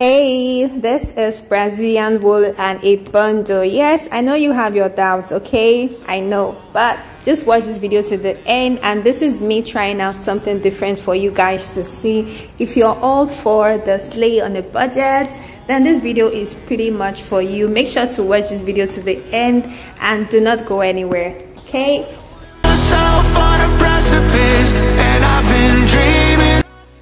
Hey, this is Brazilian wool and a bundle. Yes, I know you have your doubts, okay? I know, but just watch this video to the end, and this is me trying out something different for you guys to see. If you're all for the slay on a budget, then this video is pretty much for you. Make sure to watch this video to the end and do not go anywhere, okay?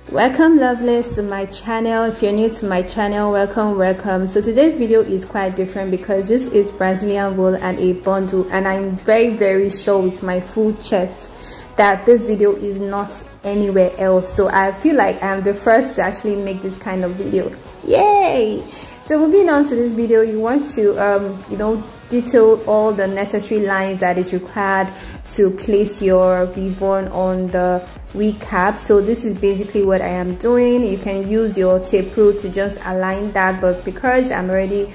Welcome lovelies to my channel. If you're new to my channel, welcome. So today's video is quite different because this is Brazilian wool and a bundle, and I'm very sure with my full chest that this video is not anywhere else. So I feel like I'm the first to actually make this kind of video. Yay! So moving on to this video, you want to detail all the necessary lines that is required to place your ribbon on the wig cap. So this is basically what I am doing. You can use your tape rule to just align that, but because I'm already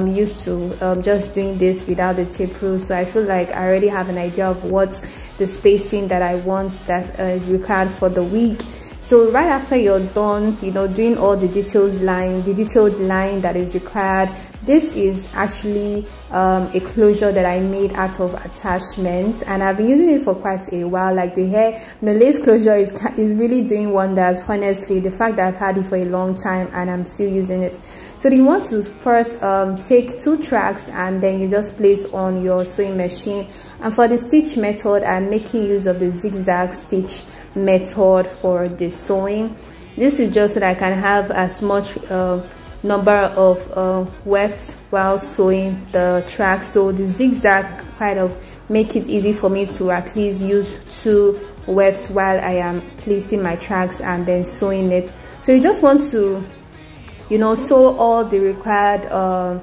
used to just doing this without the tape rule, so I feel like I already have an idea of what's the spacing that I want that is required for the wig. So right after you're done, doing all the detailed line that is required, this is actually a closure that I made out of attachment, and I've been using it for quite a while. Like the lace closure is really doing wonders. Honestly, the fact that I've had it for a long time and I'm still using it. So you want to first take 2 tracks and then you just place on your sewing machine. And for the stitch method, I'm making use of the zigzag stitch method for the sewing. This is just so that I can have as much number of wefts while sewing the track. So the zigzag kind of make it easy for me to at least use 2 wefts while I am placing my tracks and then sewing it. So you just want to sew all the required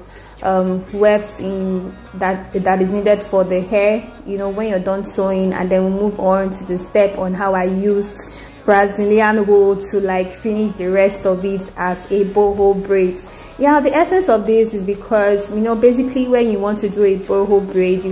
wefts in that is needed for the hair when you're done sewing, and then we'll move on to the step on how I used Brazilian wool to finish the rest of it as a boho braid. Yeah, the essence of this is because basically when you want to do a boho braid,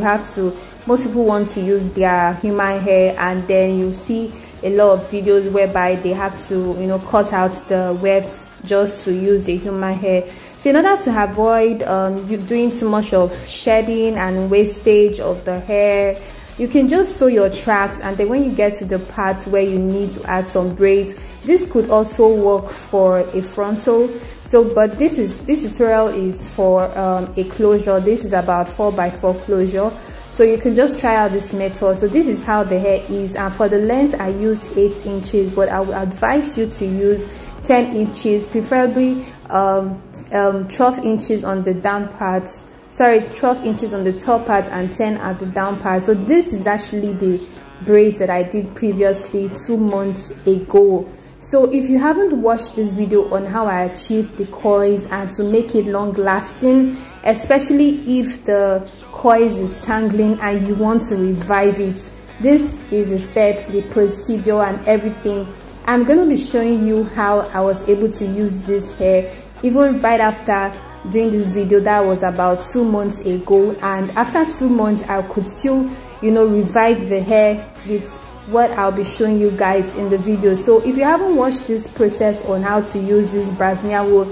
most people want to use their human hair, and then you see a lot of videos whereby they have to cut out the wefts just to use the human hair. So in order to avoid you doing too much of shedding and wastage of the hair, you can just sew your tracks, and then when you get to the parts where you need to add some braids, this could also work for a frontal. So but this tutorial is for a closure. This is about 4x4 closure, so you can just try out this method. So this is how the hair is, and for the length I used 8 inches, but I would advise you to use 10 inches, preferably 12 inches on the down parts. 12 inches on the top part and 10 at the down part. So this is actually the braids that I did previously 2 months ago. So if you haven't watched this video on how I achieved the coils and to make it long lasting, especially if the coils is tangling and you want to revive it, this is the step, the procedure and everything. I'm going to be showing you how I was able to use this hair even right after doing this video. That was about 2 months ago, and after 2 months I could still revive the hair with what I'll be showing you guys in the video. So if you haven't watched this process on how to use this Brazilian wool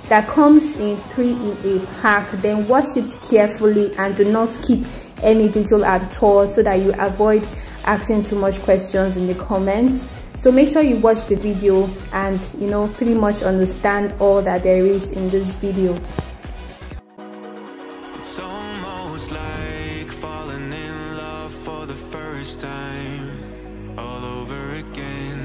that comes in 3 in a pack, then watch it carefully and do not skip any detail at all so that you avoid asking too much questions in the comments. So make sure you watch the video and pretty much understand all that there is in this video. It's almost like falling in love for the first time all over again.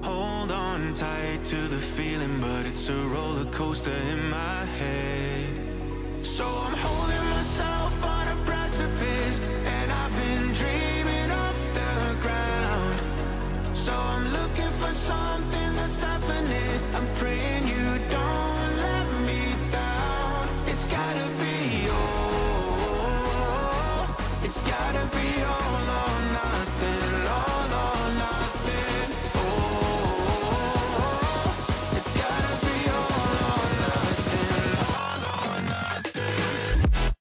Hold on tight to the feeling, but it's a roller coaster in my head. So I'm holding myself on a precipice, and I've been dreaming off the ground. So I'm looking for something that's definite. I'm praying you don't let me down. It's gotta be all. It's gotta be all or nothing. All or nothing. Oh, it's gotta be all or nothing. All or nothing.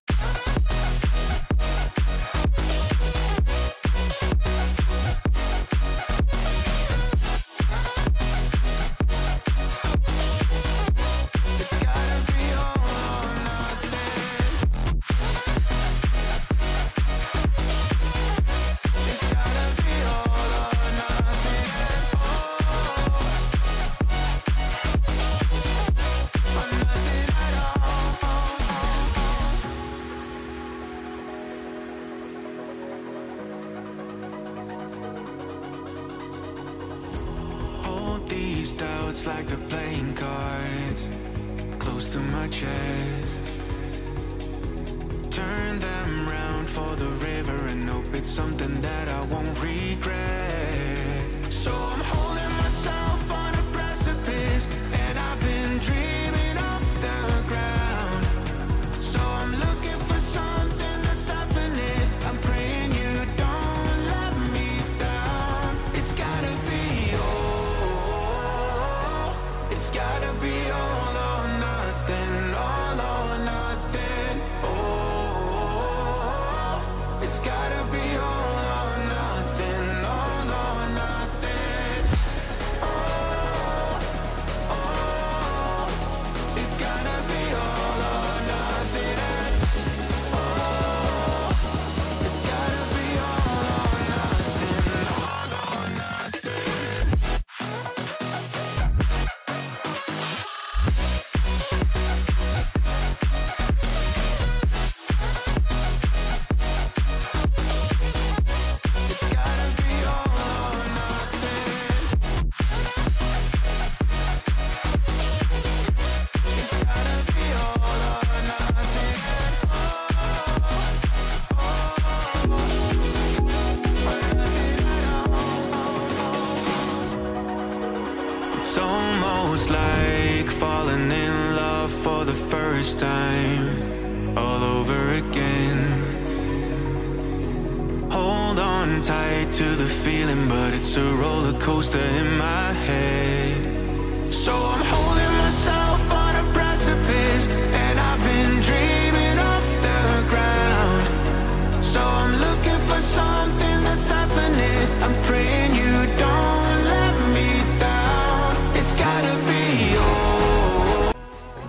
it's like they're playing cards close to my chest. Turn them round for the river and hope it's something that I won't regret. So I'm holding myself on a precipice, and I've been dreaming off the ground. So I'm looking for something that's definite. I'm praying you don't let me down. It's gotta be all, it's gotta be all or nothing, all or nothing. Oh, it's gotta be all or nothing, all or nothing. Oh, oh, it's gotta be all or nothing. Oh, it's gotta be all or nothing, all or nothing. It's gotta be all or nothing. It's gotta be all or nothing. It's almost like falling in love for the first time, all over again. Hold on tight to the feeling, but it's a roller coaster in my head. So I'm holding myself on a precipice, and I've been dreaming off the ground. So I'm looking for something that's definite. I'm praying you don't let me down. It's gotta be all.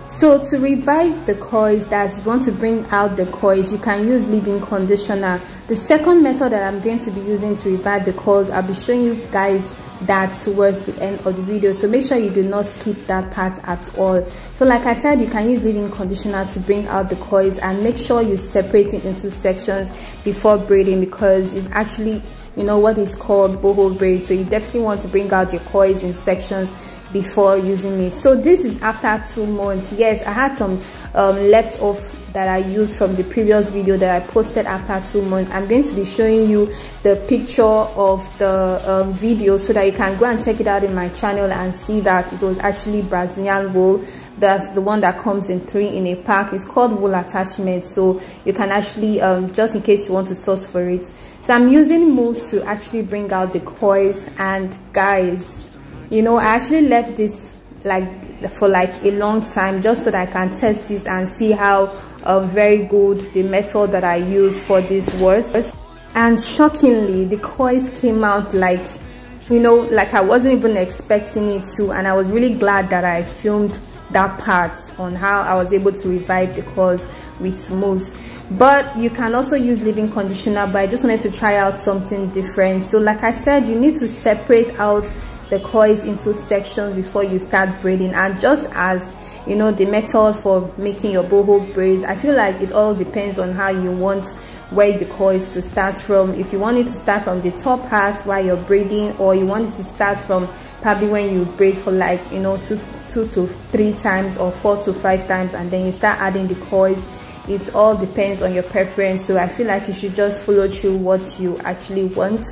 So to revive the coils, that you want to bring out the coils, you can use leave-in conditioner. The second method that I'm going to be using to revive the coils, I'll be showing you guys that towards the end of the video, so make sure you do not skip that part at all. So like I said, you can use leave-in conditioner to bring out the coils, and make sure you separate it into sections before braiding, because it's actually, you know, what is called boho braid. So you definitely want to bring out your coils in sections before using it. So this is after 2 months. Yes, I had some left off that I used from the previous video that I posted after 2 months. I'm going to be showing you the picture of the video, so that you can go and check it out in my channel and see that it was actually Brazilian wool. That's the one that comes in 3 in a pack. It's called wool attachment, so you can actually just in case you want to source for it. So I'm using mousse to actually bring out the coils. And guys, you know, I actually left this for a long time just so that I can test this and see how very good the method that I use for this was. And shockingly, the coils came out like, you know, like I wasn't even expecting it to. And I was really glad that I filmed that part on how I was able to revive the coils with mousse. But you can also use leave-in conditioner, but I just wanted to try out something different. So like I said, you need to separate out the coils into sections before you start braiding. And just as you know, the method for making your boho braids, I feel like it all depends on how you want where the coils to start from. If you want it to start from the top part while you're braiding, or you want it to start from probably when you braid for like, you know, two to 3 times or 4 to 5 times, and then you start adding the coils. It all depends on your preference. So I feel like you should just follow through what you actually want.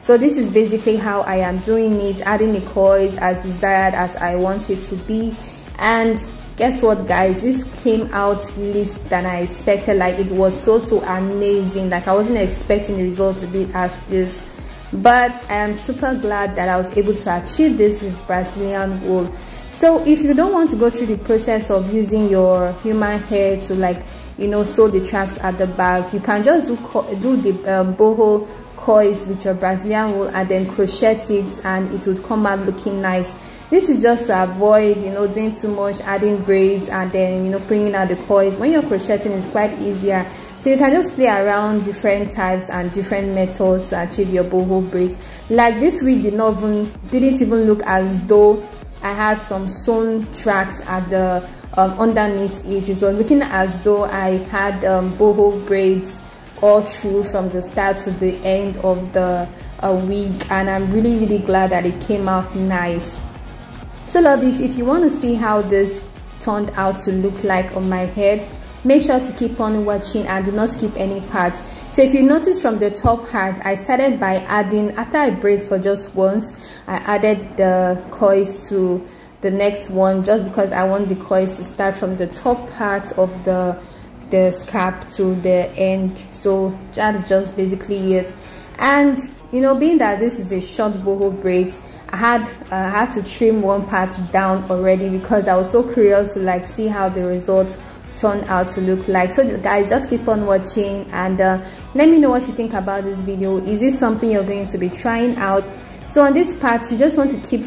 So this is basically how I am doing it, adding the coils as desired, as I want it to be. And guess what, guys, this came out less than I expected. Like, it was so amazing. Like, I wasn't expecting the result to be as this, but I am super glad that I was able to achieve this with Brazilian wool. So if you don't want to go through the process of using your human hair to, like, you know, sew the tracks at the back, you can just do the boho coils with your Brazilian wool and then crochet it, and it would come out looking nice. This is just to avoid, you know, doing too much, adding braids and then, you know, bringing out the coils. When you're crocheting, it's quite easier. So you can just play around different types and different methods to achieve your boho braids. Like this wig didn't even look as though I had some sewn tracks at the underneath it. It was looking as though I had boho braids all through from the start to the end of the wig, and I'm really glad that it came out nice. So lovelies, if you want to see how this turned out to look like on my head, make sure to keep on watching and do not skip any parts. So if you notice from the top part, I started by adding, after I braid for just once, I added the coils to the next one, just because I want the coils to start from the top part of the scalp to the end. So that's just basically it. And you know, being that this is a short boho braid, I had to trim one part down already because I was so curious to like see how the results turn out to look like. So guys, just keep on watching and let me know what you think about this video. Is this something you're going to be trying out? So on this part, you just want to keep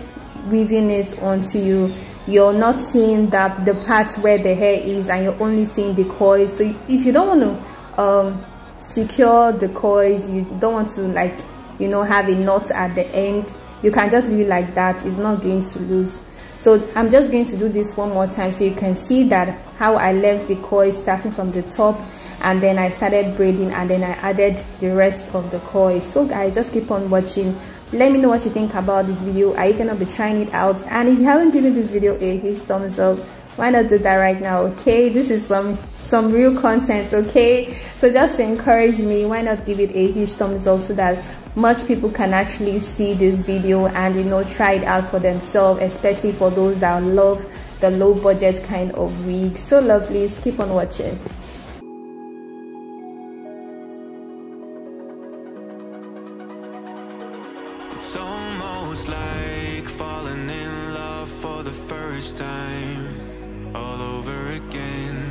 weaving it onto you. You're not seeing the parts where the hair is, and you're only seeing the coils. So if you don't want to secure the coils, you don't want to, like, you know, have a knot at the end, you can just leave it like that. It's not going to lose. So I'm just going to do this one more time so you can see that how I left the coils starting from the top, and then I started braiding, and then I added the rest of the coils. So guys, just keep on watching. Let me know what you think about this video. Are you gonna be trying it out? And if you haven't given this video a huge thumbs up, why not do that right now? Okay, this is some real content. Okay, so just to encourage me, why not give it a huge thumbs up so that much people can actually see this video and, you know, try it out for themselves, especially for those that love the low budget kind of wig. So lovely, keep on watching. It's almost like falling in love for the first time, all over again.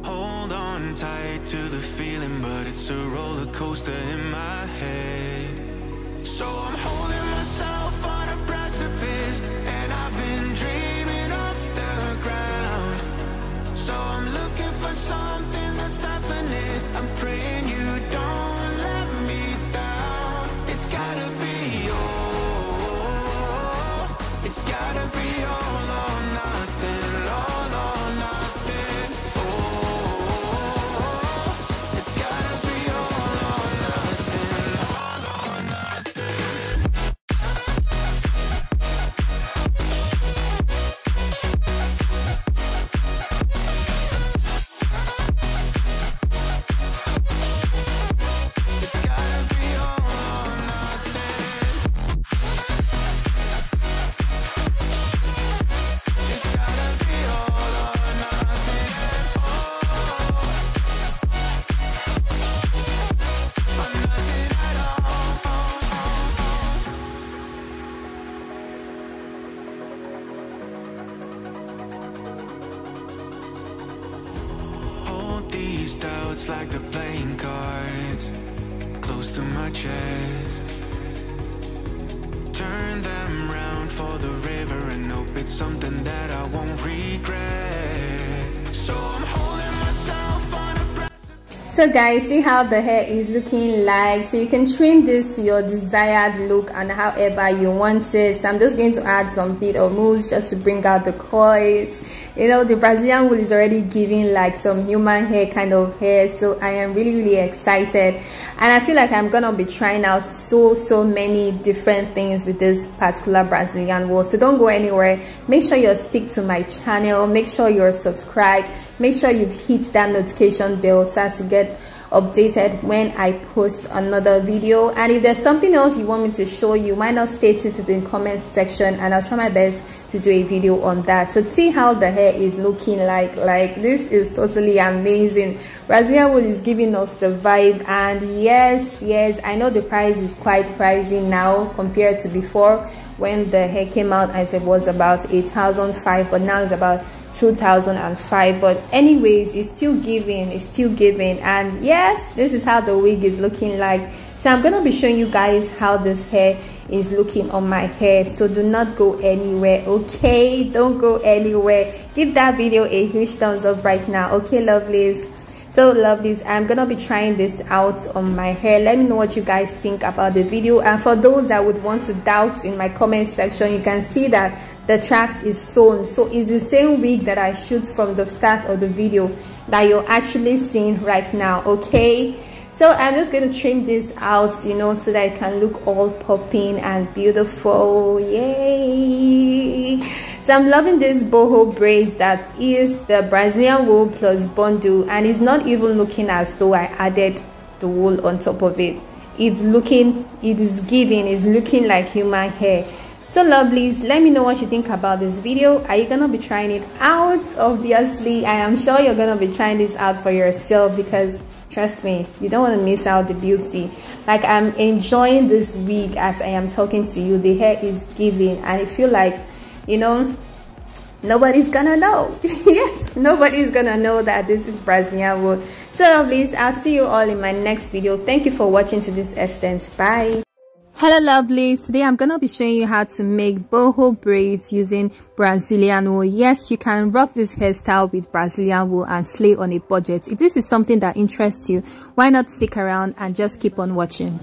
Hold on tight to the feeling, but it's a roller coaster in my head. So I'm holding myself on a precipice, and I've been dreaming off the ground. So I'm looking for something that's definite. I'm praying you don't let me down. It's gotta be all, it's gotta be all or nothing, all or nothing. It's gotta be all or nothing, all or nothing. It's gotta be all or nothing. It's gotta be all or nothing. Or nothing at all. Hold these doubts like the playing cards close to my chest. Turn them round for the river and hope it's something that I won't regret. So I'm holding myself on a precipice. So guys, see how the hair is looking like. So you can trim this to your desired look and however you want it. So I'm just going to add some bit of mousse just to bring out the coils. You know, the Brazilian wool is already giving like some human hair kind of hair. So I am really excited, and I feel like I'm gonna be trying out so many different things with this particular Brazilian wool. So don't go anywhere. Make sure you stick to my channel. Make sure you're subscribed. Make sure you've hit that notification bell so as to get updated when I post another video. And if there's something else you want me to show you, why not state it in the comment section, and I'll try my best to do a video on that. So see how the hair is looking like this is totally amazing. Brazilian wool is giving us the vibe, and yes, I know the price is quite pricey now compared to before when the hair came out. I said it was about 8,500, but now it's about 2005. But anyways, it's still giving, and yes, this is how the wig is looking like. So I'm gonna be showing you guys how this hair is looking on my head. So do not go anywhere, okay? Don't go anywhere. Give that video a huge thumbs up right now, okay, lovelies? So lovelies, I'm gonna be trying this out on my hair. Let me know what you guys think about the video, and for those that would want to doubt, in my comment section you can see that the tracks is sewn. So it's the same wig that I shoot from the start of the video that you're actually seeing right now, okay? So I'm just going to trim this out, you know, so that it can look all popping and beautiful. Yay! So I'm loving this boho braids that is the Brazilian wool plus bundle, and it's not even looking as though I added the wool on top of it. It's looking like human hair. So lovelies, let me know what you think about this video. Are you gonna be trying it out? Obviously, I am sure you're gonna be trying this out for yourself, because trust me, you don't want to miss out the beauty. Like, I'm enjoying this wig as I am talking to you. The hair is giving, and I feel like, you know, nobody's gonna know. Yes, nobody's gonna know that this is Brazilian wool. So lovelies, I'll see you all in my next video. Thank you for watching to this extent. Bye. Hello lovelies, today I'm gonna be showing you how to make boho braids using Brazilian wool. Yes, you can rock this hairstyle with Brazilian wool and slay on a budget. If this is something that interests you, why not stick around and just keep on watching.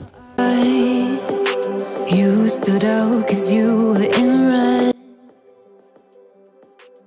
You stood out 'cause you were in red.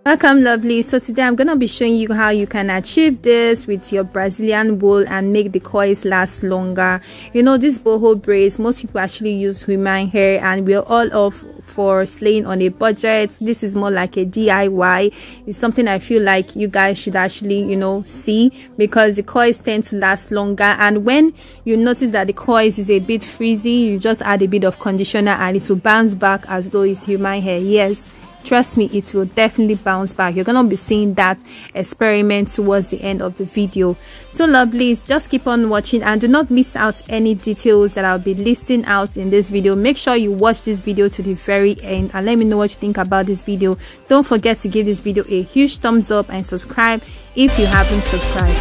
Welcome lovely. So today I'm gonna be showing you how you can achieve this with your Brazilian wool and make the coils last longer. You know, these boho braids, most people actually use human hair, and we're all off for slaying on a budget. This is more like a DIY. It's something I feel like you guys should actually, you know, see, because the coils tend to last longer, and when you notice that the coils is a bit frizzy, you just add a bit of conditioner and it will bounce back as though it's human hair. Yes, trust me, it will definitely bounce back. You're gonna be seeing that experiment towards the end of the video. So lovelies, just keep on watching and do not miss out any details that I'll be listing out in this video. Make sure you watch this video to the very end and let me know what you think about this video. Don't forget to give this video a huge thumbs up and subscribe if you haven't subscribed.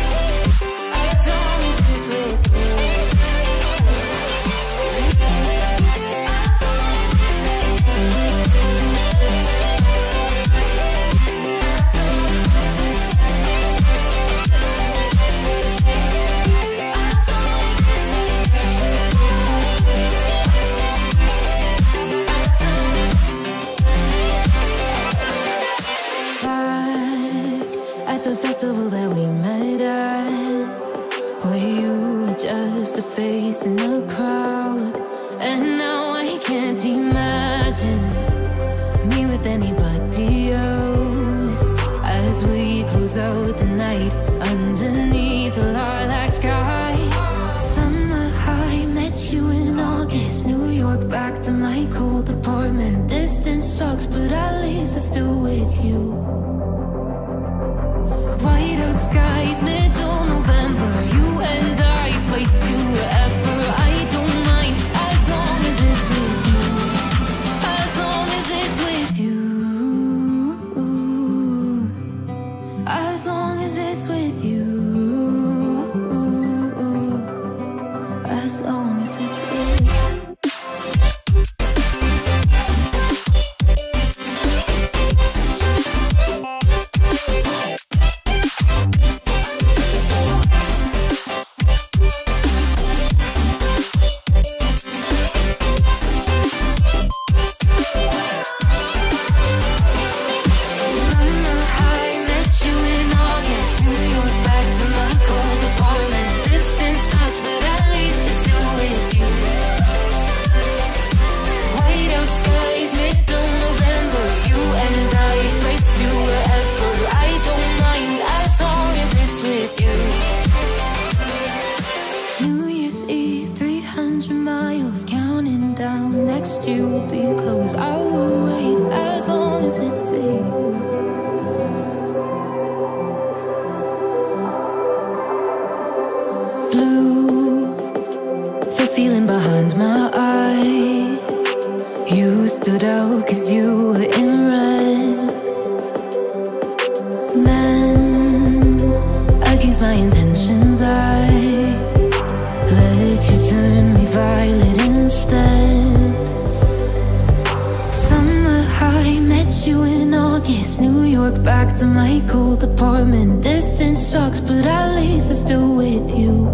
That we met at, where you were just a face in a crowd, and now I can't imagine me with anybody else. As we close out the night underneath the lilac sky, summer high, met you in August, New York, back to my cold apartment. Distance sucks, but at least I'm still with you. White out skies, middle November, you and I, flights to wherever. I don't mind as long as it's with you. As long as it's with you. As long as it's with you. As long as it's with you. Next year will be close. I will wait as long as it's for you. Blue, the feeling behind my eyes. You stood out 'cause you were in red. Men, against my intentions, I let you turn me violet instead. Met you in August, New York, back to my cold apartment. Distance sucks, but at least I'm still with you.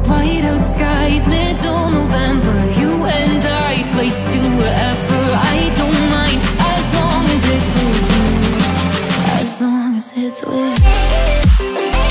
White out skies, middle November, you and I, flights to wherever. I don't mind as long as it's with you. As long as it's with you.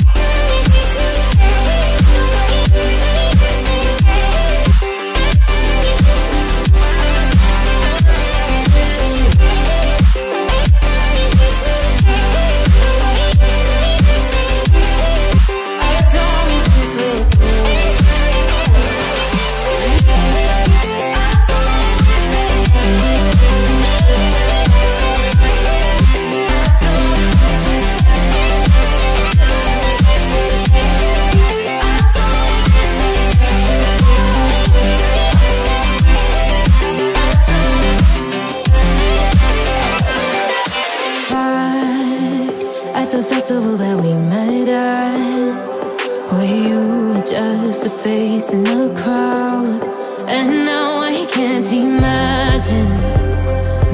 face in a crowd, and now I can't imagine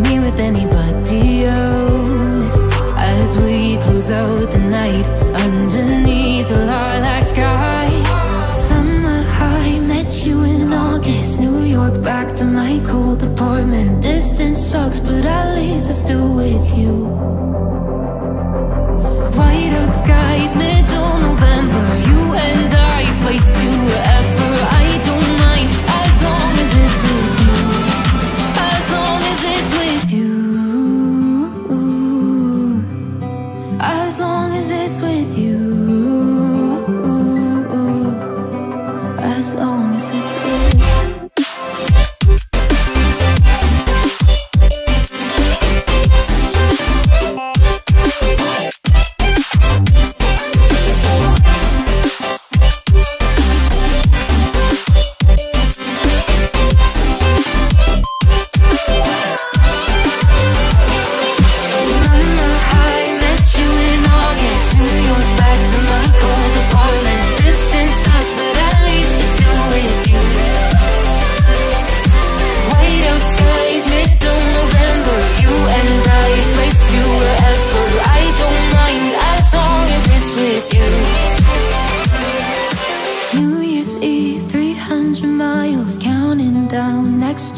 me with anybody else. As we close out the night underneath the lilac sky. Summer high, met you in August, New York, back to my cold apartment. Distance sucks, but at least I'm still with you. White out skies, middle November, you and I, flights to wherever. I don't mind, as long as it's with you. As long as it's with you. As long as it's with you. As long as it's with you.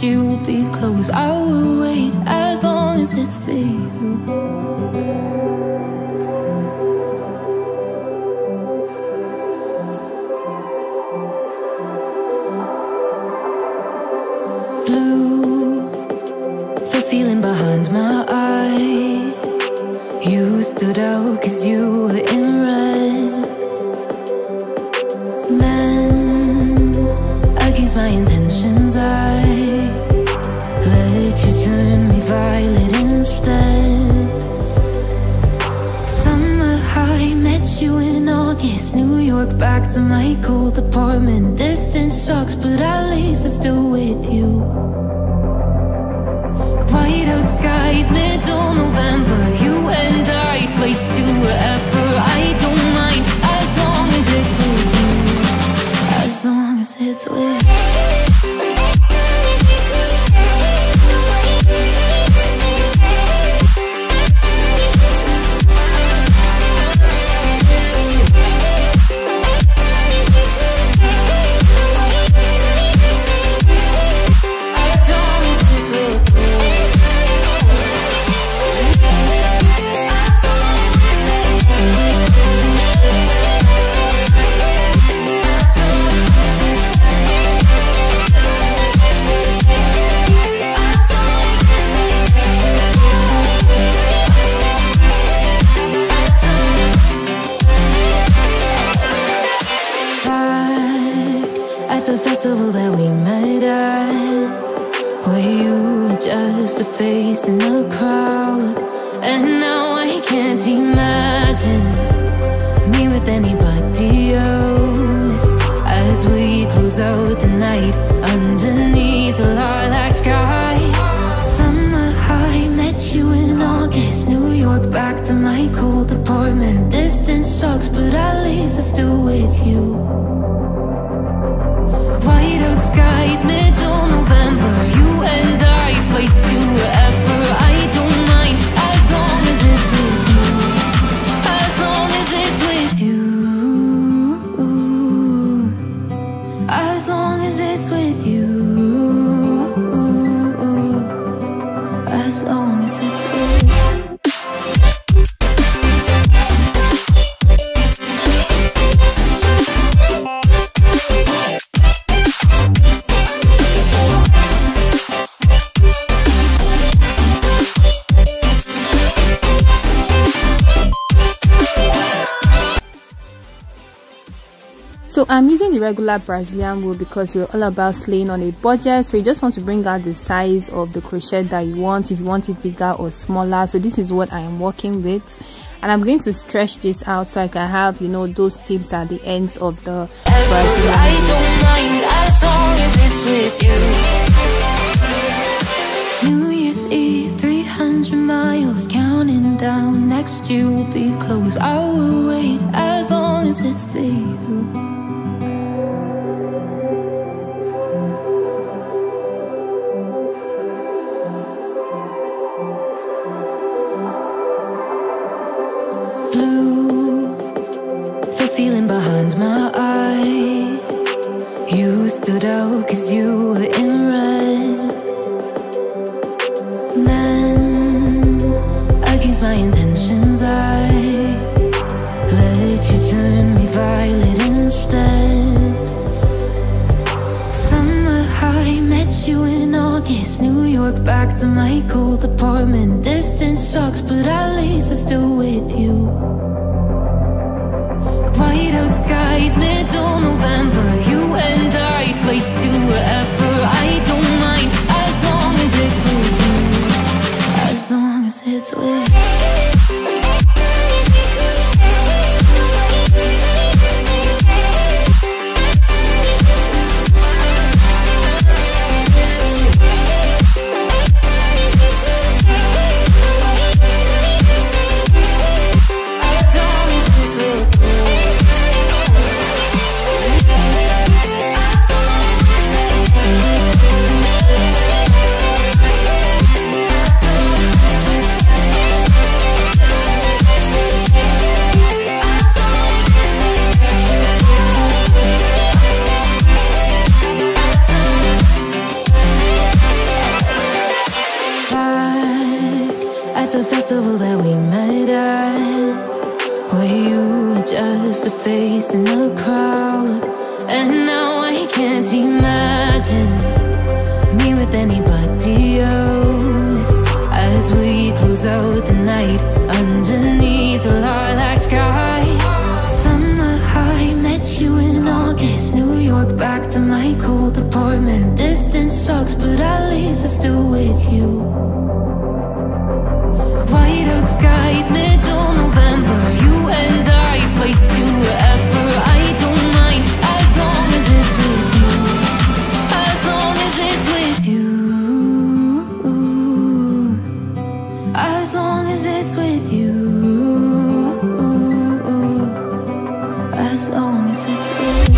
You will be close. I will wait as long as it's for you. Blue, the feeling behind my eyes. You stood out 'cause you were in red. Then, against my intentions, I let you turn me violet instead. Summer high, met you in August, New York, back to my cold apartment. Distance sucks, but at least I'm still with you. White out skies, middle November, you and I, flights to wherever. I don't mind, as long as it's with you. As long as it's with you. That we met at, where you were just a face in a crowd, and now I can't imagine me with anybody else. As we close out the night underneath the lilac sky. Summer high, met you in August, New York, back to my cold apartment. Distance sucks, but at least I'm still with you. White out skies, middle November, you and I, flights to wherever. I don't mind, as long as it's with you. As long as it's with you. As long as it's with you. As long as it's with you. So I'm using the regular Brazilian wool because we're all about slaying on a budget. So you just want to bring out the size of the crochet that you want, if you want it bigger or smaller. So this is what I am working with, and I'm going to stretch this out so I can have, you know, those tips at the ends of the Brazilian wool. I don't mind as long as it's with you. New Year's Eve, 300 miles, counting down. Next year will be close. I will wait as long as it's for you. Then, against my intentions, I let you turn me violet instead. Summer high, met you in August. New York, back to my cold apartment. Distance sucks, but at least I'm still with you. White out skies, middle November. You and I, flights to wherever. I don't mind, as long as it's with you. As long as it's with you. That we met at, where you were just a face in a crowd, and now I can't imagine me with anybody else. As we close out the night underneath the lilac sky. Summer high, met you in August. New York, back to my cold apartment. Distance sucks, but at least I'm still with you. White out skies, middle November. You and I, flights to wherever. I don't mind, as long as it's with you. As long as it's with you. As long as it's with you. As long as it's with you.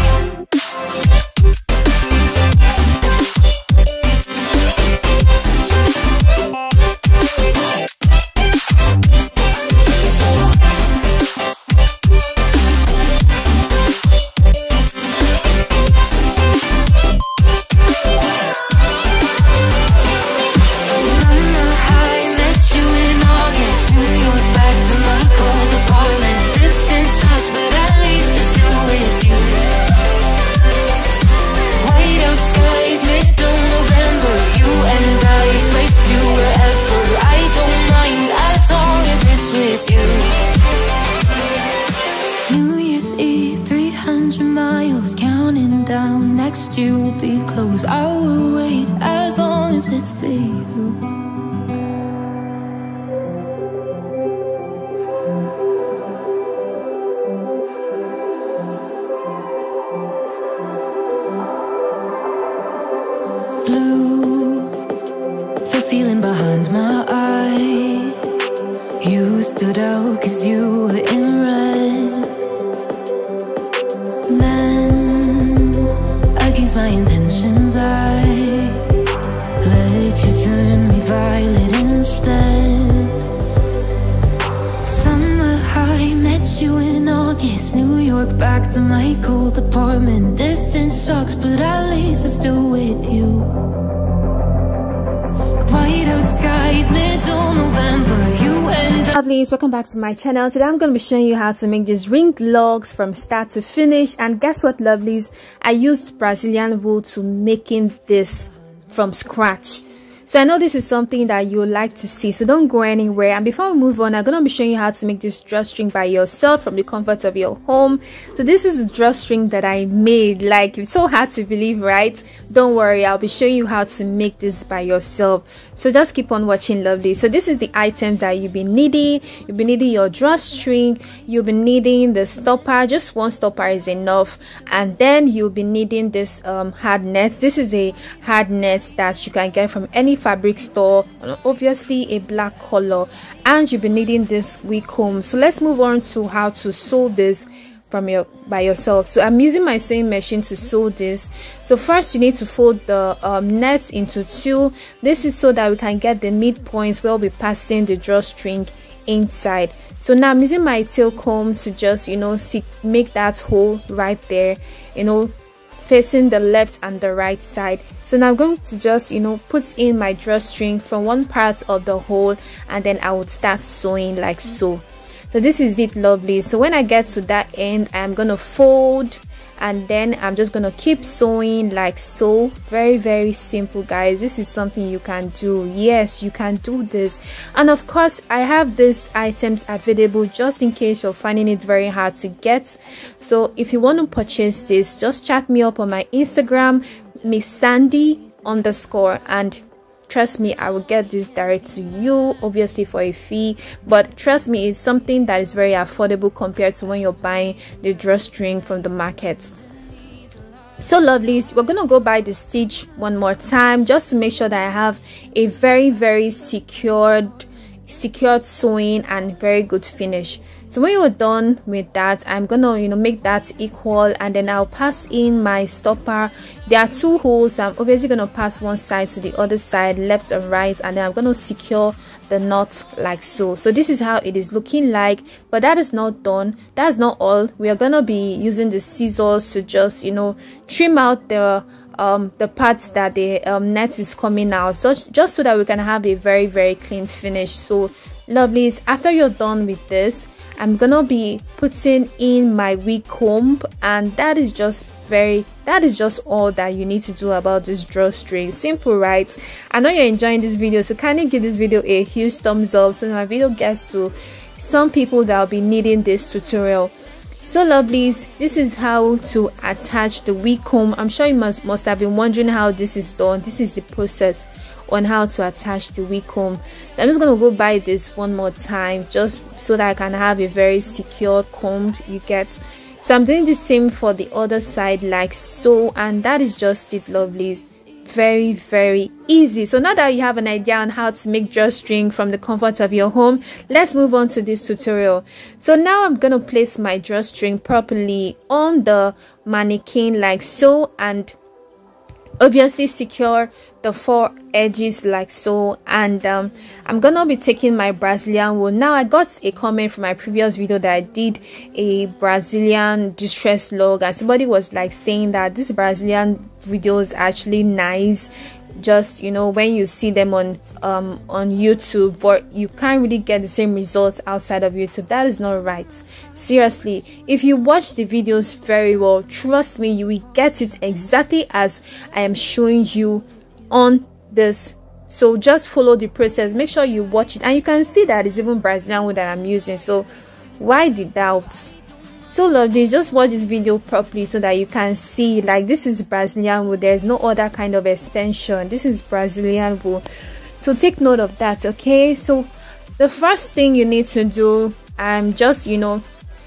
Next year will be close. I will wait as long as it's for you. Blue, the feeling behind my eyes. You stood out 'cause you were in red. My intentions, I let you turn me violet instead. Summer high, met you in August. New York, back to my cold apartment. Distance sucks, but at least I'm still with you. White out skies, middle November. You and I. Lovelies, welcome back to my channel. Today I'm going to be showing you how to make these ringed locks from start to finish. And guess what, lovelies, I used Brazilian wool to making this from scratch. So I know this is something that you would like to see, so don't go anywhere. And before we move on, I'm going to be showing you how to make this drawstring by yourself from the comfort of your home. So this is the drawstring that I made. Like, it's so hard to believe, right? Don't worry, I'll be showing you how to make this by yourself. So just keep on watching, lovely. So this is the items that you'll be needing. You'll be needing your drawstring, you'll be needing the stopper. Just one stopper is enough. And then you'll be needing this hard net. This is a hard net that you can get from any fabric store, obviously a black color. And you'll be needing this wig comb. So let's move on to how to sew this by yourself. So I'm using my sewing machine to sew this. So first you need to fold the net into two. This is so that we can get the midpoint where we'll be passing the drawstring inside. So now I'm using my tail comb to just, you know, make that hole right there, you know, facing the left and the right side. So now I'm going to just, you know, put in my drawstring from one part of the hole, and then I would start sewing like so. So this is it, lovely. So when I get to that end, I'm gonna fold, and then I'm just gonna keep sewing like so. Very, very simple, guys. This is something you can do. Yes, you can do this. And of course, I have these items available just in case you're finding it very hard to get. So if you want to purchase this, just chat me up on my Instagram, Miz Sandy _ and trust me, I will get this direct to you, obviously for a fee, but trust me, it's something that is very affordable compared to when you're buying the drawstring from the market. So lovelies, we're gonna go by the stitch one more time just to make sure that I have a very, very secured sewing and very good finish. So when you're done with that, I'm gonna, you know, make that equal, and then I'll pass in my stopper. There are 2 holes, so I'm obviously gonna pass one side to the other side, left and right, and then I'm gonna secure the knot like so. So this is how it is looking like, but that is not done. That's not all. We are gonna be using the scissors to just, you know, trim out the parts that the net is coming out, so just so that we can have a very, very clean finish. So lovelies, after you're done with this, I'm gonna be putting in my wig comb, and that is just all that you need to do about this drawstring. Simple, right? I know you're enjoying this video, so kindly give this video a huge thumbs up so my video gets to some people that will be needing this tutorial. So lovelies, this is how to attach the wig comb. I'm sure you must have been wondering how this is done. This is the process on how to attach the wig comb. So I'm just going to go by this one more time just so that I can have a very secure comb, you get. So I'm doing the same for the other side like so, and that is just it, lovelies. Very, very easy. So now that you have an idea on how to make drawstring from the comfort of your home, let's move on to this tutorial. So now I'm going to place my drawstring properly on the mannequin like so, and obviously secure the 4 edges like so, and I'm gonna be taking my Brazilian wool. Now I got a comment from my previous video that I did a Brazilian distress log, and somebody was like saying that this Brazilian video is actually nice, just, you know, when you see them on YouTube, but you can't really get the same results outside of YouTube. That is not right. Seriously, if you watch the videos very well, trust me, you will get it exactly as I am showing you on this. So just follow the process, make sure you watch it, and you can see that it's even Brazilian wool that I'm using. So why the doubts? So lovely, just watch this video properly so that you can see, like, this is Brazilian wool. There's no other kind of extension. This is Brazilian wool, so take note of that. Okay, so the first thing you need to do, I'm just, you know,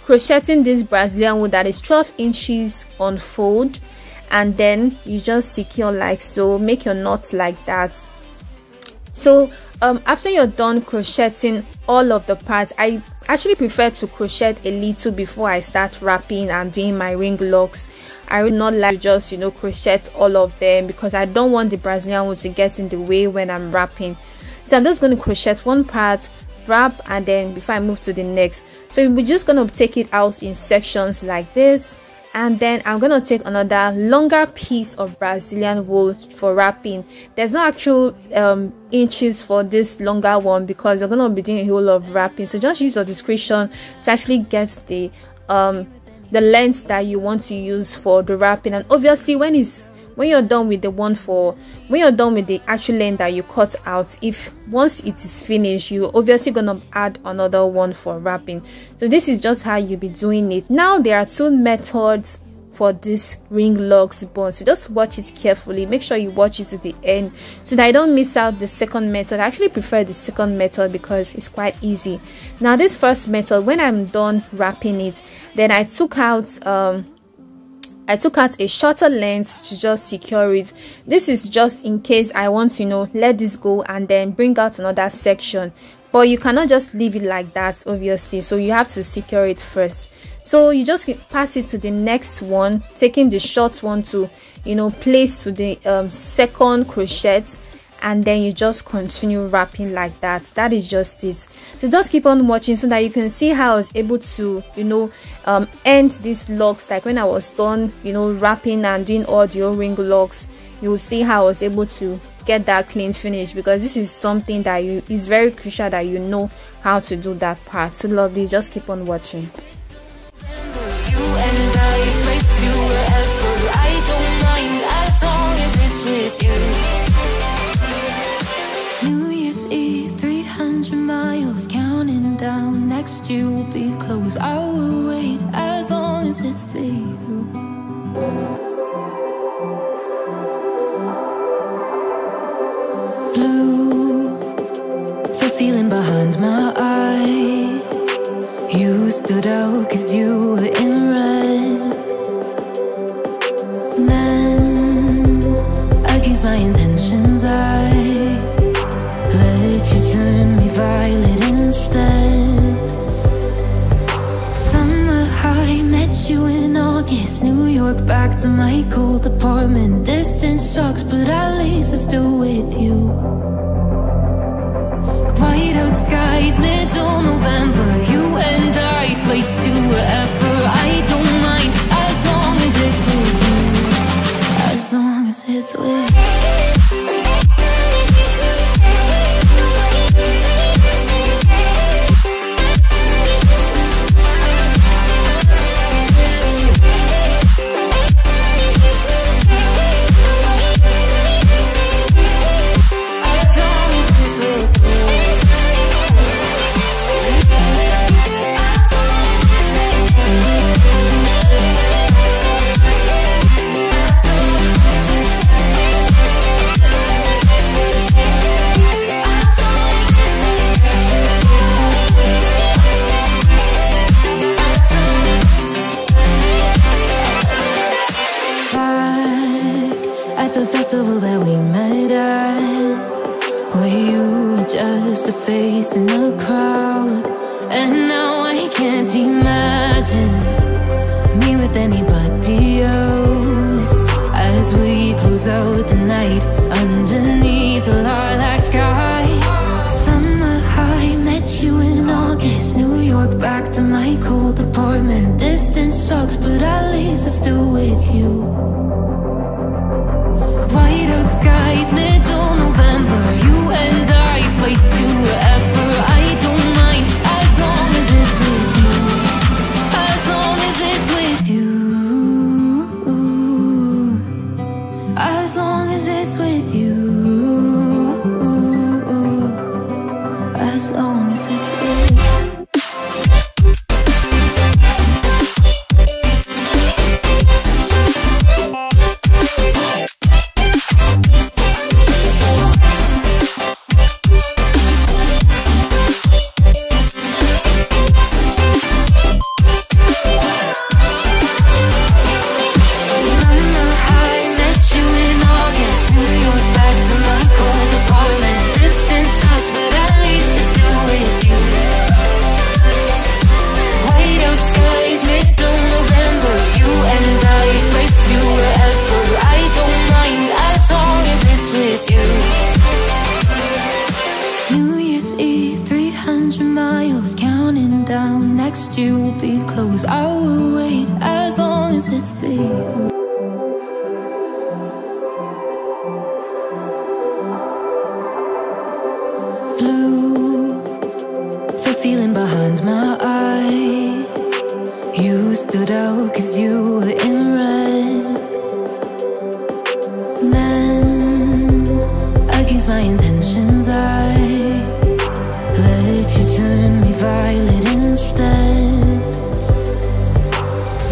crocheting this Brazilian wool that is 12 inches on fold, and then you just secure like so. Make your knots like that. So after you're done crocheting all of the parts, I actually prefer to crochet a little before I start wrapping and doing my ring locks. I would not like to just, you know, crochet all of them because I don't want the Brazilian wool to get in the way when I'm wrapping. So I'm just going to crochet one part, wrap, and then before I move to the next. So we're just going to take it out in sections like this, and then I'm going to take another longer piece of Brazilian wool for wrapping. There's no actual inches for this longer one because we're going to be doing a whole lot of wrapping, so just use your discretion to actually get the length that you want to use for the wrapping. And obviously when you're done with the actual length that you cut out, once it is finished, you're obviously gonna add another one for wrapping. So this is just how you'll be doing it. Now there are 2 methods for this ring locks bone, so just watch it carefully. Make sure you watch it to the end so that I don't miss out the second method. I actually prefer the second method because it's quite easy. Now this first method, when I'm done wrapping it, then I took out a shorter length to just secure it. This is just in case I want to, you know, let this go and then bring out another section, but you cannot just leave it like that, obviously, so you have to secure it first. So you just pass it to the next one, taking the short one to, you know, place to the second crochet, and then you just continue wrapping like that. That is just it. So just keep on watching so that you can see how I was able to, you know, end these locks. Like when I was done, you know, wrapping and doing all the O-ring locks, you will see how I was able to get that clean finish, because this is something that is very crucial that you know how to do that part. So lovely, just keep on watching. New Year's Eve, 300 miles, counting down. Next year will be close. I will wait as long as it's for you. Blue, the feeling behind my eyes. You stood out 'cause you were in red. Men, against my intentions, I let you turn me violet instead. Summer high, met you in August. New York, back to my cold apartment. Distance sucks, but at least I'm still with you. White out skies, middle November. You and I, flights to wherever. I don't mind as long as it's with you. As long as it's with you. That we met at, where you were just a face in a crowd, and now I can't imagine me with anybody else. As we close out the night underneath the lilac sky. Summer high, met you in August. New York, back to my cold apartment. Distance sucks, but at least I'm still with you. White out skies, middle November. You and I, flights to wherever. I don't mind as long as it's with you. As long as it's with you. As long as it's with you. As long as it's with you. Next year will be close. I will wait as long as it's for you. Blue, the feeling behind my eyes. You stood out 'cause you were in red. Men, against my intentions, I let you turn me violet instead.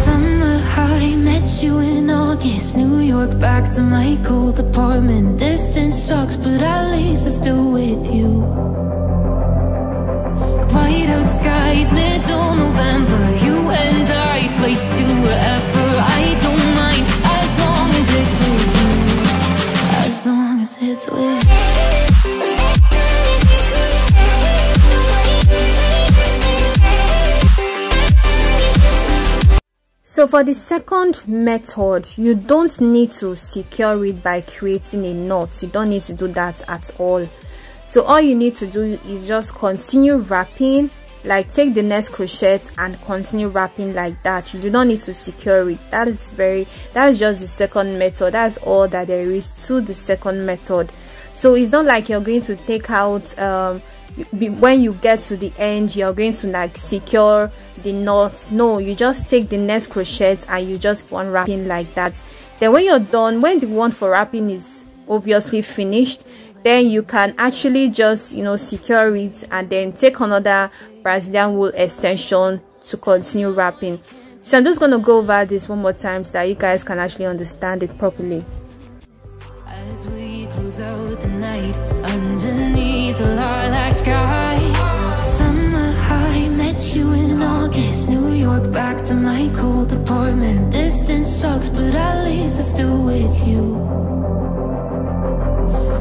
Summer high, met you in August. New York, back to my cold apartment. Distance sucks, but at least I'm still with you. White out skies, middle November. You and I, flights to wherever. I don't mind as long as it's with you. As long as it's with you. So for the second method, you don't need to secure it by creating a knot. You don't need to do that at all. So all you need to do is just continue wrapping, like take the next crochet and continue wrapping like that. You do not need to secure it. That is just the second method. That's all that there is to the second method. So it's not like you're going to take out when you get to the end you're going to like secure the knots. No, you just take the next crochet and you just keep on wrapping like that. Then when you're done, when the one for wrapping is obviously finished, then you can actually just, you know, secure it and then take another Brazilian wool extension to continue wrapping. So I'm just going to go over this one more time so that you guys can actually understand it properly. As we close out the night underneath the lilac sky, summer high, met you in August, New York, back to my cold apartment. Distance sucks, but at least I'm still with you.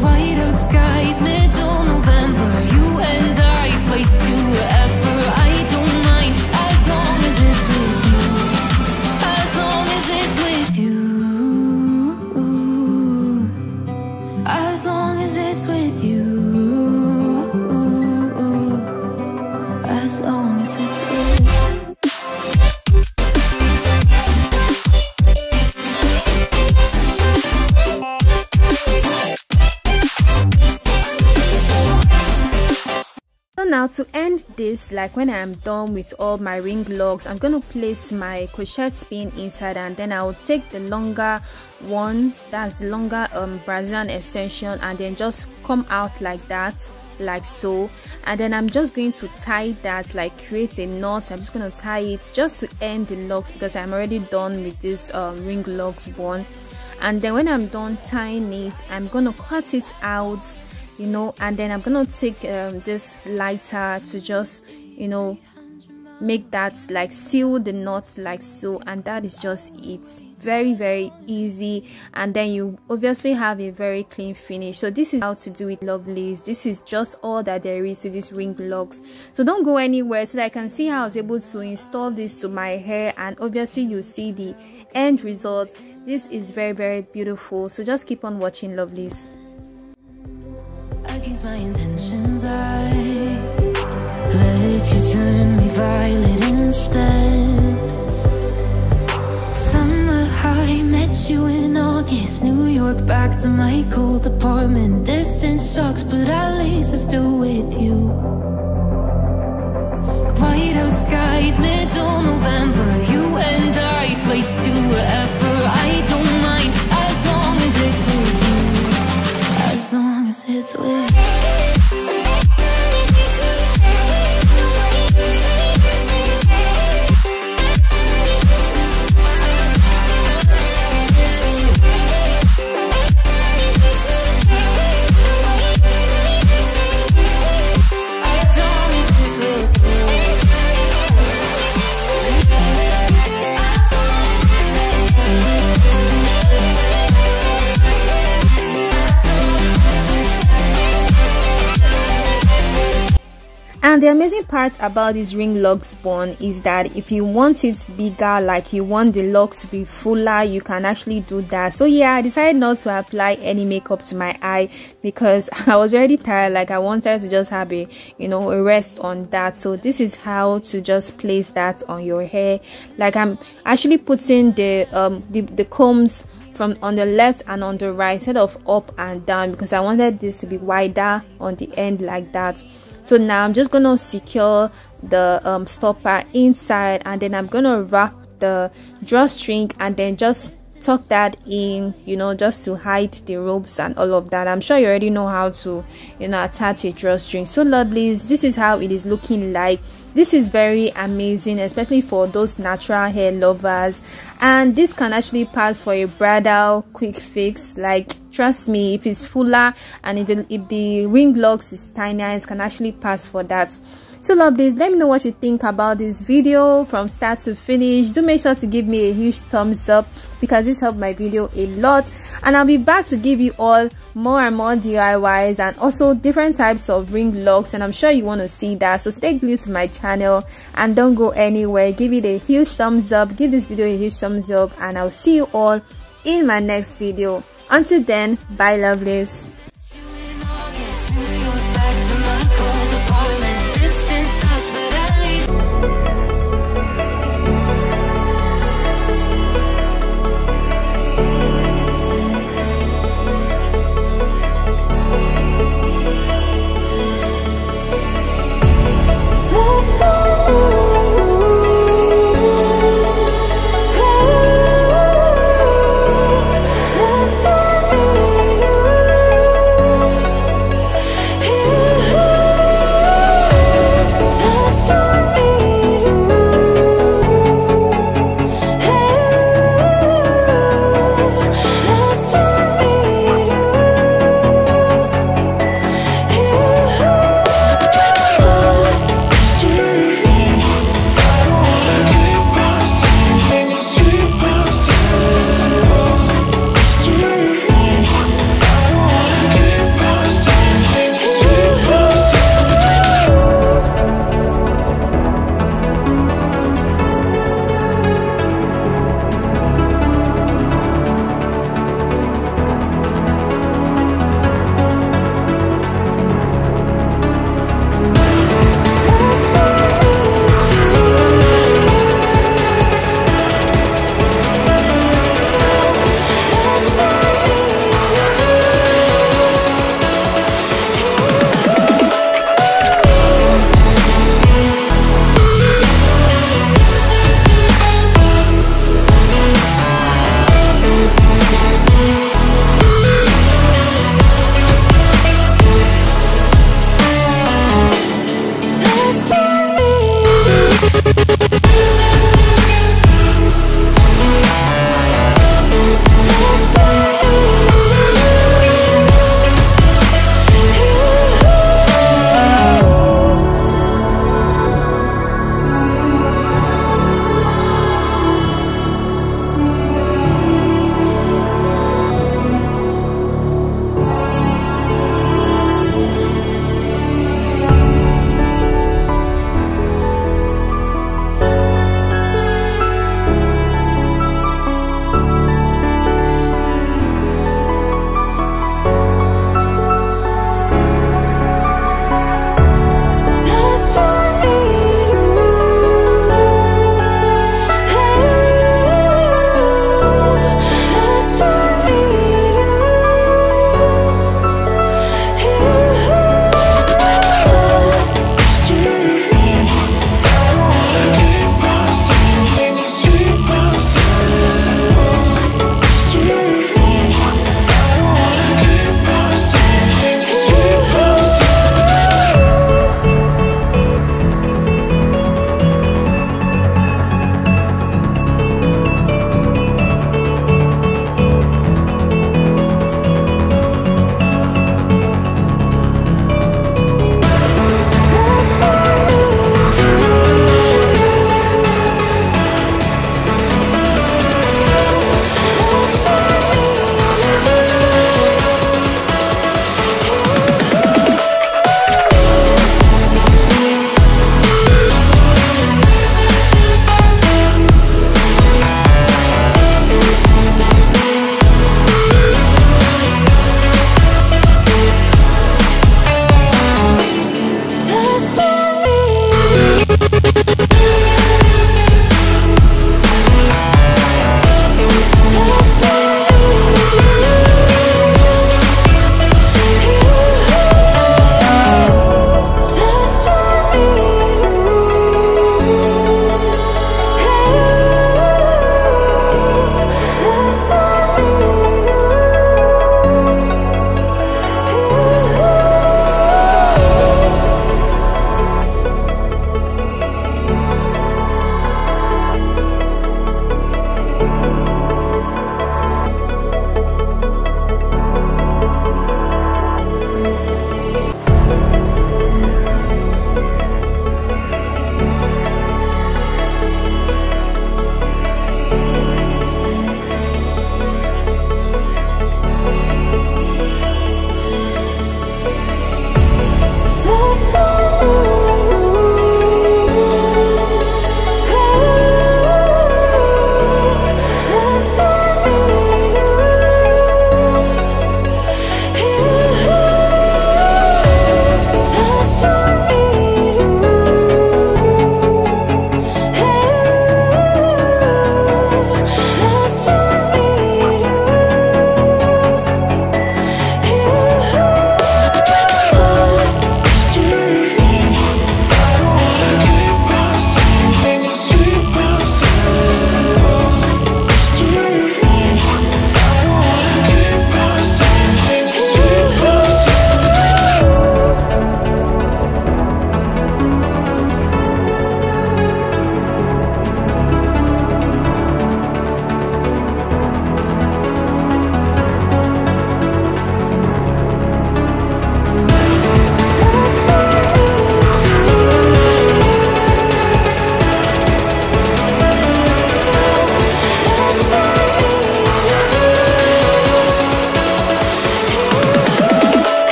White out skies, middle November, you and I, flights to wherever. I don't mind as long as it's with you, as long as it's with you, as long as it's with you, as long as it's with you. Now to end this, like when I'm done with all my ring locks, I'm going to place my crochet pin inside and then I'll take the longer one, that's the longer Brazilian extension, and then just come out like that, like so. And then I'm just going to tie that, like create a knot. I'm just going to tie it just to end the locks because I'm already done with this ring locks one. And then when I'm done tying it, I'm going to cut it out, you know, and then I'm gonna take this lighter to just, you know, make that, like seal the knots like so, and that is just it. Very, very easy, and then you obviously have a very clean finish. So this is how to do it, lovelies. This is just all that there is to these ring locks. So don't go anywhere so that I can see how I was able to install this to my hair, and obviously you see the end result. This is very, very beautiful. So just keep on watching, lovelies. Against my intentions, I let you turn me violet instead. Summer high, met you in August, New York, back to my cold apartment. Distance sucks, but at least I'm still with you. White out skies, middle November, you and I, flights to wherever. I don't mind as long as it's with you, as long as it's with you. And the amazing part about this ring locks bun is that if you want it bigger, like you want the locks to be fuller, you can actually do that. So yeah, I decided not to apply any makeup to my eye because I was already tired. Like I wanted to just have a, you know, a rest on that. So this is how to just place that on your hair. Like I'm actually putting the combs from on the left and on the right instead of up and down because I wanted this to be wider on the end like that. So now I'm just gonna secure the stopper inside, and then I'm gonna wrap the drawstring and then just tuck that in, you know, just to hide the ropes and all of that. I'm sure you already know how to, you know, attach a drawstring. So lovelies, this is how it is looking like. This is very amazing, especially for those natural hair lovers, and this can actually pass for a bridal quick fix. Like trust me, if it's fuller and if the ring locks is tinier, it can actually pass for that. So lovelies, let me know what you think about this video from start to finish. Do make sure to give me a huge thumbs up because this helped my video a lot, and I'll be back to give you all more and more DIYs and also different types of ring locks, and I'm sure you want to see that. So stay glued to my channel and don't go anywhere. Give it a huge thumbs up, give this video a huge thumbs up, and I'll see you all in my next video. Until then, bye lovelies.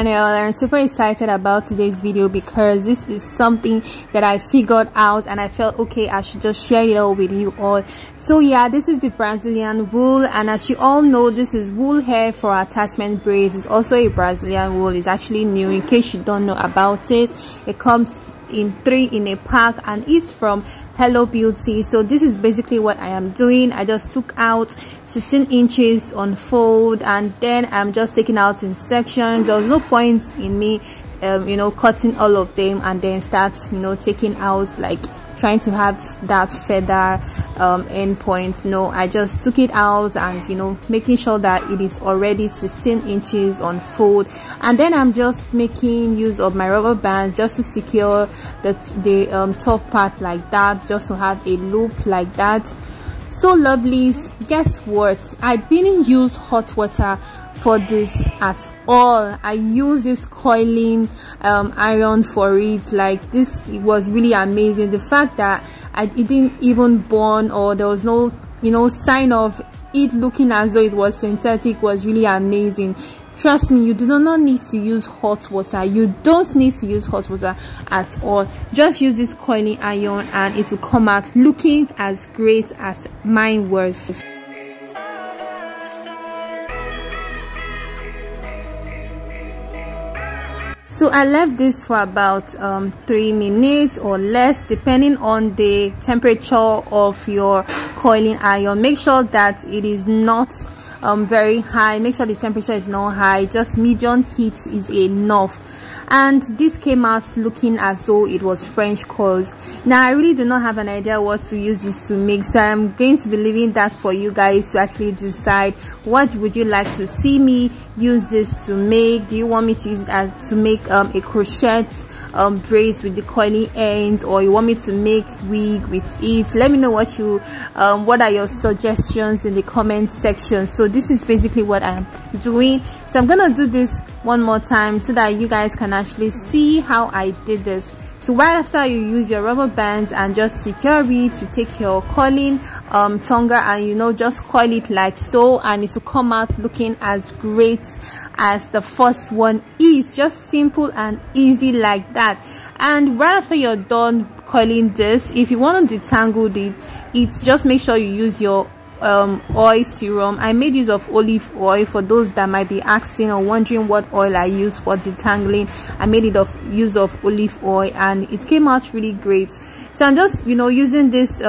channel. I'm super excited about today's video because this is something that I figured out and I felt okay, I should just share it all with you all. So yeah, this is the Brazilian wool, and as you all know, this is wool hair for attachment braids. It's also a Brazilian wool. It's actually new, in case you don't know about it. It comes in 3 in a pack and is from Hello Beauty. So this is basically what I am doing. I just took out 16 inches on fold, and then I'm just taking out in sections. There was no point in me cutting all of them and then start taking out, like trying to have that feather end point. No, I just took it out and making sure that it is already 16 inches on fold, and then I'm just making use of my rubber band just to secure the top part like that, just to have a loop like that. So lovelies, guess what, I didn't use hot water for this at all. I use this coiling iron for it. Like this, it was really amazing. The fact that it didn't even burn, or there was no sign of it looking as though it was synthetic, was really amazing. Trust me, you do not need to use hot water. You don't need to use hot water at all. Just use this coiling iron and it will come out looking as great as mine was. So I left this for about 3 minutes or less, depending on the temperature of your coiling iron. Make sure that it is not very high. Make sure the temperature is not high, just medium heat is enough. And this came out looking as though it was French coils. Now I really do not have an idea what to use this to make, so I'm going to be leaving that for you guys to actually decide what would you like to see me use this to make. Do you want me to use it to make a crochet braids with the coiling ends, or you want me to make wig with it? Let me know what are your suggestions in the comment section. So this is basically what I'm doing. So I'm gonna do this one more time so that you guys can actually see how I did this. So right after you use your rubber bands and just secure it, to take your coiling tonga and just coil it like so, and it will come out looking as great as the first one is. Just simple and easy like that. And right after you're done coiling this, if you want to detangle it, just make sure you use your oil serum. I made use of olive oil for those that might be asking or wondering what oil I use for detangling. I made use of olive oil and it came out really great. So I'm just using this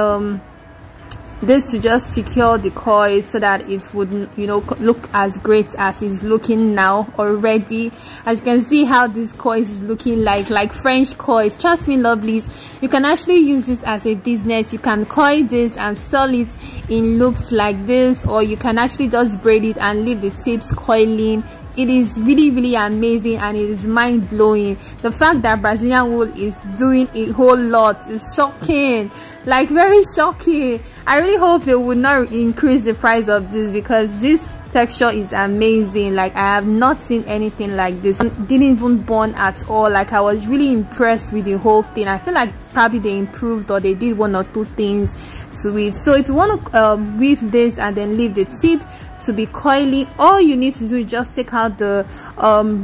this to just secure the coils so that it would look as great as it's looking now already. As you can see how this coils is looking like French coils. Trust me lovelies, you can actually use this as a business. You can coil this and sell it in loops like this, or you can actually just braid it and leave the tips coiling. It is really amazing and it is mind-blowing. The fact that Brazilian wool is doing a whole lot is shocking, like very shocking. I really hope they would not increase the price of this, because this texture is amazing. Like I have not seen anything like this. It didn't even burn at all. Like I was really impressed with the whole thing. I feel like probably they improved or they did 1 or 2 things to it. So if you want to weave this and then leave the tip to be coily, all you need to do is just take out the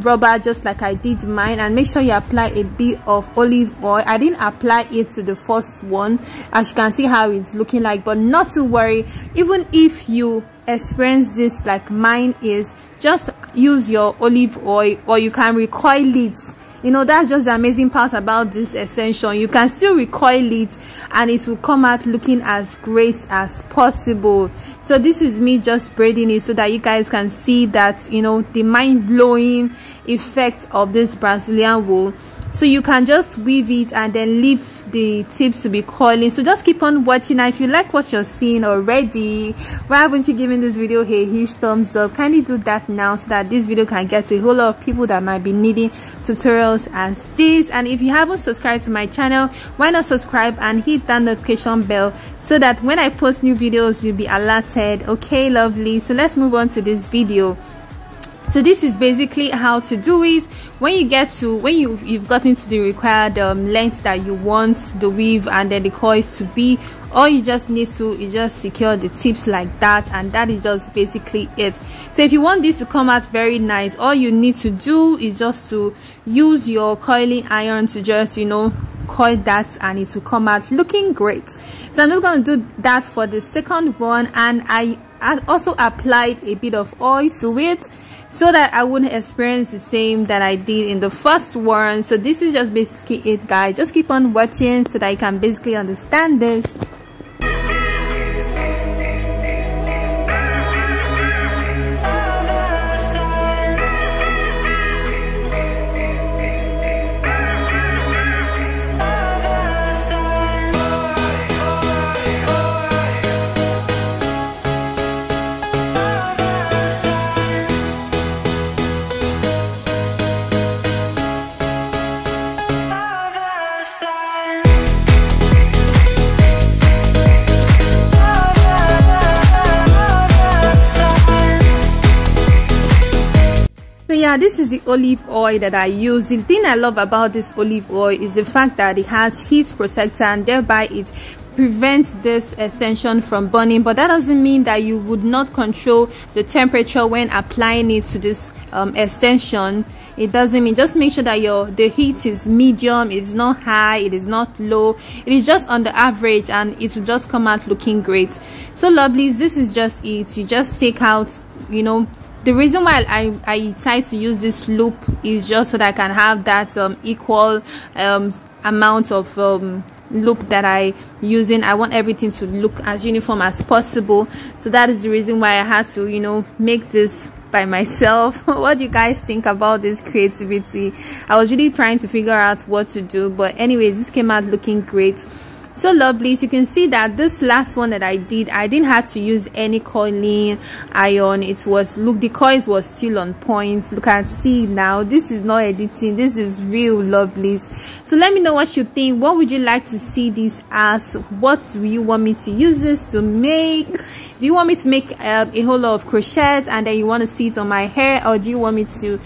rubber just like I did mine, and make sure you apply a bit of olive oil. I didn't apply it to the first one, as you can see how it's looking like, but not to worry. Even if you experience this like mine is, just use your olive oil, or you can recoil it. That's just the amazing part about this extension. You can still recoil it and it will come out looking as great as possible. So this is me just braiding it so that you guys can see that the mind-blowing effect of this Brazilian wool. So you can just weave it and then leave the tips to be coiling. So just keep on watching. Now if you like what you're seeing already, why haven't you given this video a huge thumbs up? Kindly do that now so that this video can get to a whole lot of people that might be needing tutorials as this. And if you haven't subscribed to my channel, why not subscribe and hit that notification bell so that when I post new videos you'll be alerted. Okay lovely, so let's move on to this video. So this is basically how to do it. When you get to, when you've gotten to the required length that you want the weave and then the coils to be, all you just need to is just secure the tips like that, and that is just basically it. So if you want this to come out very nice, all you need to do is just to use your coiling iron to just, you know, coil that, and it will come out looking great. So I'm just going to do that for the second one, and I also applied a bit of oil to it so that I wouldn't experience the same that I did in the first one. So this is just basically it, guys. Just keep on watching so that you can basically understand this. So yeah, this is the olive oil that I use. The thing I love about this olive oil is the fact that it has heat protector, and thereby it prevents this extension from burning. But that doesn't mean that you would not control the temperature when applying it to this extension. It doesn't mean, just make sure that the heat is medium, it's not high, it is not low, it is just on the average, and it will just come out looking great. So lovelies, this is just it. You just take out, you know, the reason why I decided to use this loop is just so that I can have that equal amount of loop that I using. I want everything to look as uniform as possible, so that is the reason why I had to, you know, make this by myself. What do you guys think about this creativity? I was really trying to figure out what to do, but anyways, this came out looking great. So lovely. So you can see that this last one that I didn't have to use any coiling iron. It was, look, the coils was still on point. Look at, see now, this is not editing, this is real, lovelies. So let me know what you think. What would you like to see this as? What do you want me to use this to make? Do you want me to make a whole lot of crochets and then you want to see it on my hair, or do you want me to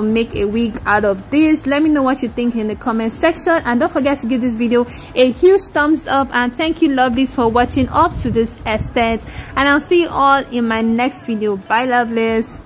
make a wig out of this? Let me know what you think in the comment section, and don't forget to give this video a huge thumbs up. And thank you lovelies for watching up to this extent, and I'll see you all in my next video. Bye lovelies.